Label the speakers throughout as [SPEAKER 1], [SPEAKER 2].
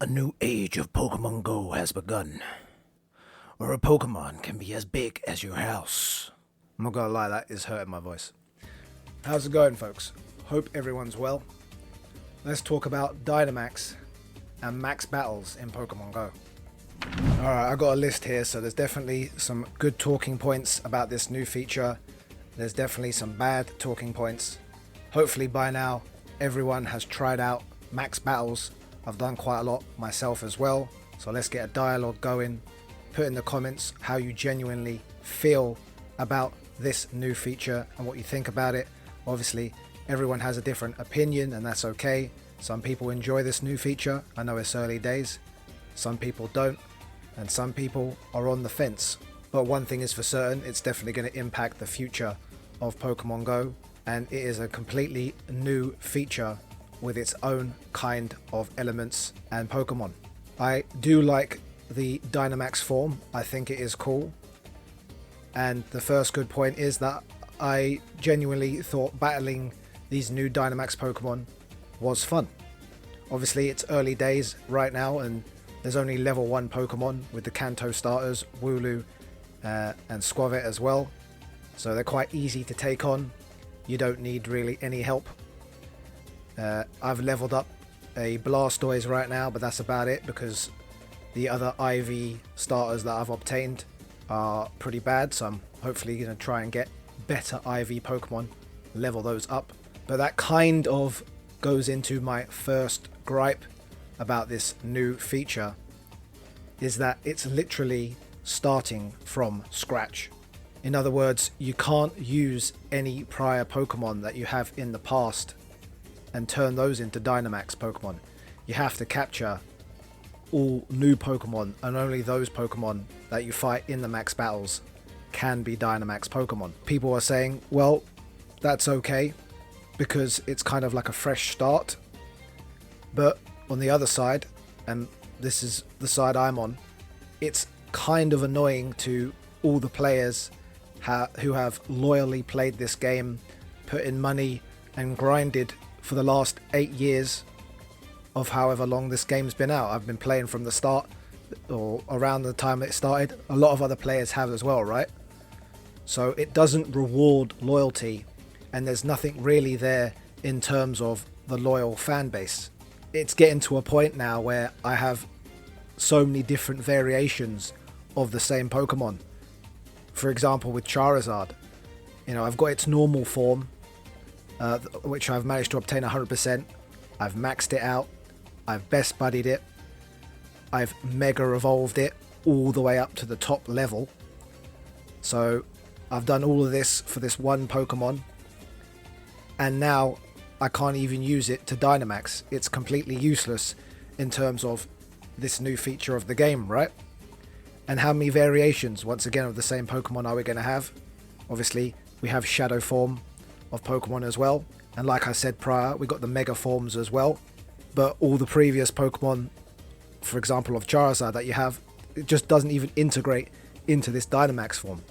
[SPEAKER 1] A new age of Pokemon Go has begun, where a Pokemon can be as big as your house. I'm not gonna lie, that is hurting my voice. How's it going, folks? Hope everyone's well. Let's talk about Dynamax and max battles in Pokemon Go. Alright, I got a list here, so there's definitely some good talking points about this new feature. There's definitely some bad talking points. Hopefully by now, everyone has tried out max battles. I've done quite a lot myself as well, so let's get a dialogue going. Put in the comments how you genuinely feel about this new feature and what you think about it. Obviously, everyone has a different opinion and that's okay. Some people enjoy this new feature. I know it's early days. Some people don't, and some people are on the fence. But one thing is for certain, it's definitely going to impact the future of Pokemon Go, and it is a completely new feature with its own kind of elements and Pokemon. I do like the Dynamax form. I think it is cool. And the first good point is that I genuinely thought battling these new Dynamax Pokemon was fun. Obviously it's early days right now and there's only level 1 Pokemon with the Kanto starters, Wooloo and Squavit as well. So they're quite easy to take on. You don't need really any help. I've leveled up a Blastoise right now, but that's about it because the other IV starters that I've obtained are pretty bad, so I'm hopefully going to try and get better IV Pokemon, level those up. But that kind of goes into my first gripe about this new feature, is that it's literally starting from scratch. In other words, you can't use any prior Pokemon that you have in the past and turn those into Dynamax Pokemon. You have to capture all new Pokemon, and only those Pokemon that you fight in the max battles can be Dynamax Pokemon. People are saying, well, that's okay because it's kind of like a fresh start. But on the other side, and this is the side I'm on, it's kind of annoying to all the players who have loyally played this game, put in money and grinded for the last 8 years of however long this game's been out. I've been playing from the start, or around the time it started. A lot of other players have as well, right? So it doesn't reward loyalty, and there's nothing really there in terms of the loyal fan base. It's getting to a point now where I have so many different variations of the same Pokemon. For example, with Charizard, you know, I've got its normal form, which I've managed to obtain 100%. I've maxed it out. I've best buddied it. I've mega evolved it all the way up to the top level. So I've done all of this for this one Pokemon, and now I can't even use it to Dynamax. It's completely useless in terms of this new feature of the game, right? And how many variations, once again, of the same Pokemon are we going to have? Obviously, we have Shadow form of Pokemon as well, and like I said prior, we got the Mega forms as well. But all the previous Pokemon, for example of Charizard that you have, it just doesn't even integrate into this Dynamax form.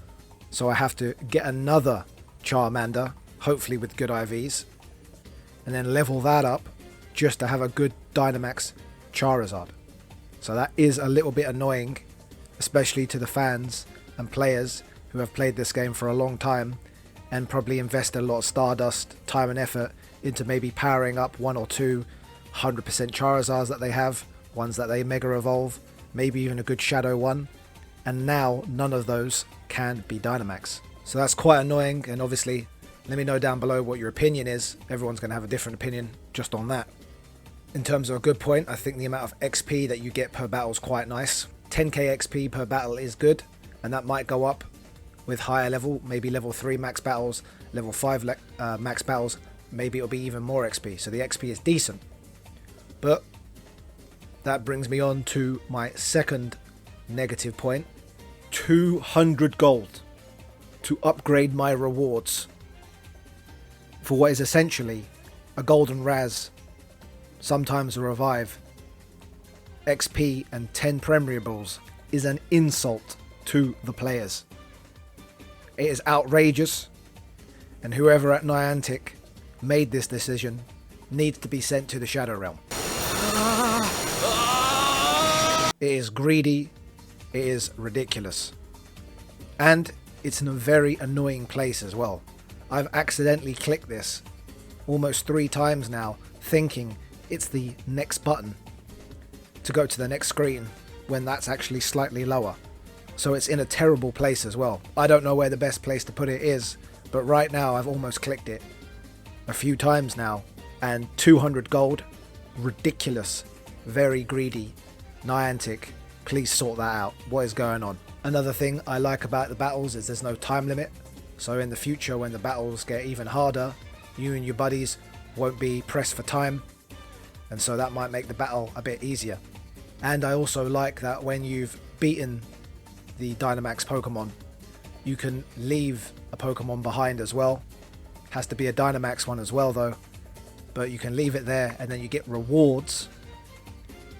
[SPEAKER 1] So I have to get another Charmander, hopefully with good IVs, and then level that up just to have a good Dynamax Charizard. So that is a little bit annoying, especially to the fans and players who have played this game for a long time and probably invested a lot of Stardust, time and effort into maybe powering up 1 or 2 100% Charizards that they have, ones that they Mega Evolve, maybe even a good Shadow one, and now none of those can be Dynamax. So that's quite annoying, and obviously let me know down below what your opinion is. Everyone's going to have a different opinion just on that. In terms of a good point, I think the amount of XP that you get per battle is quite nice. 10k XP per battle is good, and that might go up with higher level, maybe level 3 max battles, level 5 max battles, maybe it'll be even more XP, so the XP is decent. But that brings me on to my second negative point. 200 gold to upgrade my rewards for what is essentially a golden Raz, sometimes a revive, XP and 10 Premier Balls is an insult to the players. It is outrageous, and whoever at Niantic made this decision needs to be sent to the Shadow Realm. It is greedy. It is ridiculous. And it's in a very annoying place as well. I've accidentally clicked this almost 3 times now, thinking it's the next button to go to the next screen when that's actually slightly lower. So it's in a terrible place as well. I don't know where the best place to put it is, but right now I've almost clicked it a few times now, and 200 gold, ridiculous, very greedy. Niantic, please sort that out. What is going on? Another thing I like about the battles is there's no time limit. So in the future, when the battles get even harder, you and your buddies won't be pressed for time, and so that might make the battle a bit easier. And I also like that when you've beaten the Dynamax Pokemon, you can leave a Pokemon behind as well. Has to be a Dynamax one as well though, but you can leave it there and then you get rewards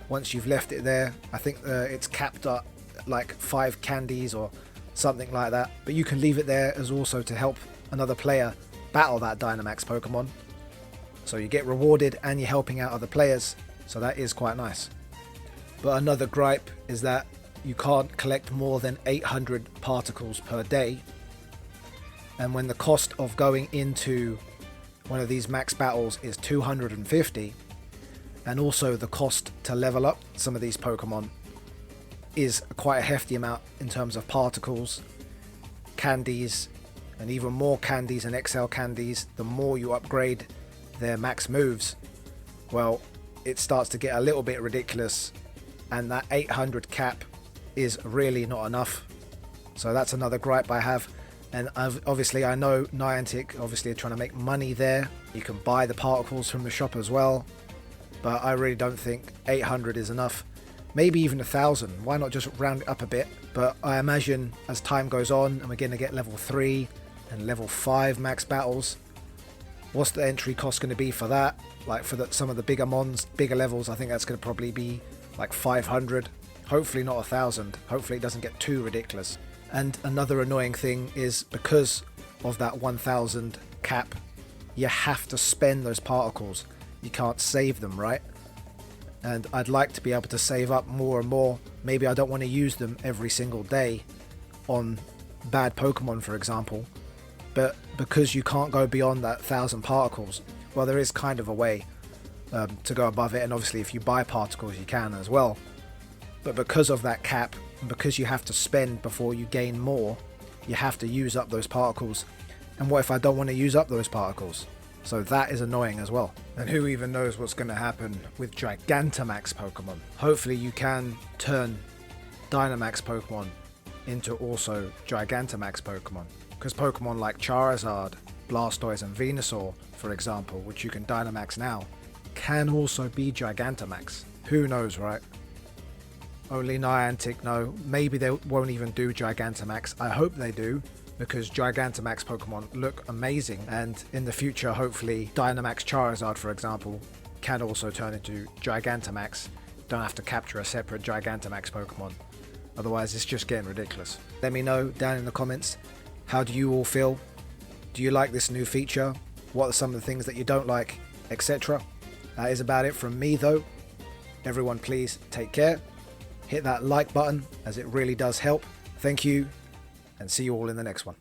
[SPEAKER 1] once you've left it there. I think it's capped at like 5 candies or something like that, but you can leave it there as also to help another player battle that Dynamax Pokemon. So you get rewarded and you're helping out other players, so that is quite nice. But another gripe is that you can't collect more than 800 particles per day, and when the cost of going into one of these max battles is 250, and also the cost to level up some of these Pokemon is quite a hefty amount in terms of particles, candies, and even more candies and XL candies the more you upgrade their max moves, well, it starts to get a little bit ridiculous, and that 800 cap is really not enough. So that's another gripe I have. And obviously I know Niantic obviously are trying to make money there. You can buy the particles from the shop as well, but I really don't think 800 is enough. Maybe even 1,000. Why not just round it up a bit? But I imagine as time goes on and we're going to get level 3 and level 5 max battles, what's the entry cost going to be for that? Like for some of the bigger mons, bigger levels, I think that's going to probably be like 500. Hopefully not 1,000. Hopefully it doesn't get too ridiculous. And another annoying thing is because of that 1,000 cap, you have to spend those particles. You can't save them, right? And I'd like to be able to save up more and more. Maybe I don't want to use them every single day on bad Pokemon, for example. But because you can't go beyond that 1,000 particles, well, there is kind of a way to go above it. And obviously if you buy particles, you can as well. But because of that cap, and because you have to spend before you gain more, you have to use up those particles. And what if I don't want to use up those particles? So that is annoying as well. And who even knows what's going to happen with Gigantamax Pokemon. Hopefully you can turn Dynamax Pokemon into also Gigantamax Pokemon. Because Pokemon like Charizard, Blastoise and Venusaur, for example, which you can Dynamax now, can also be Gigantamax. Who knows, right? Only Niantic know. Maybe they won't even do Gigantamax. I hope they do, because Gigantamax Pokemon look amazing, and in the future hopefully Dynamax Charizard, for example, can also turn into Gigantamax. Don't have to capture a separate Gigantamax Pokemon, otherwise it's just getting ridiculous. Let me know down in the comments, how do you all feel? Do you like this new feature? What are some of the things that you don't like, etc. That is about it from me though. Everyone please take care. Hit that like button as it really does help. Thank you, and see you all in the next one.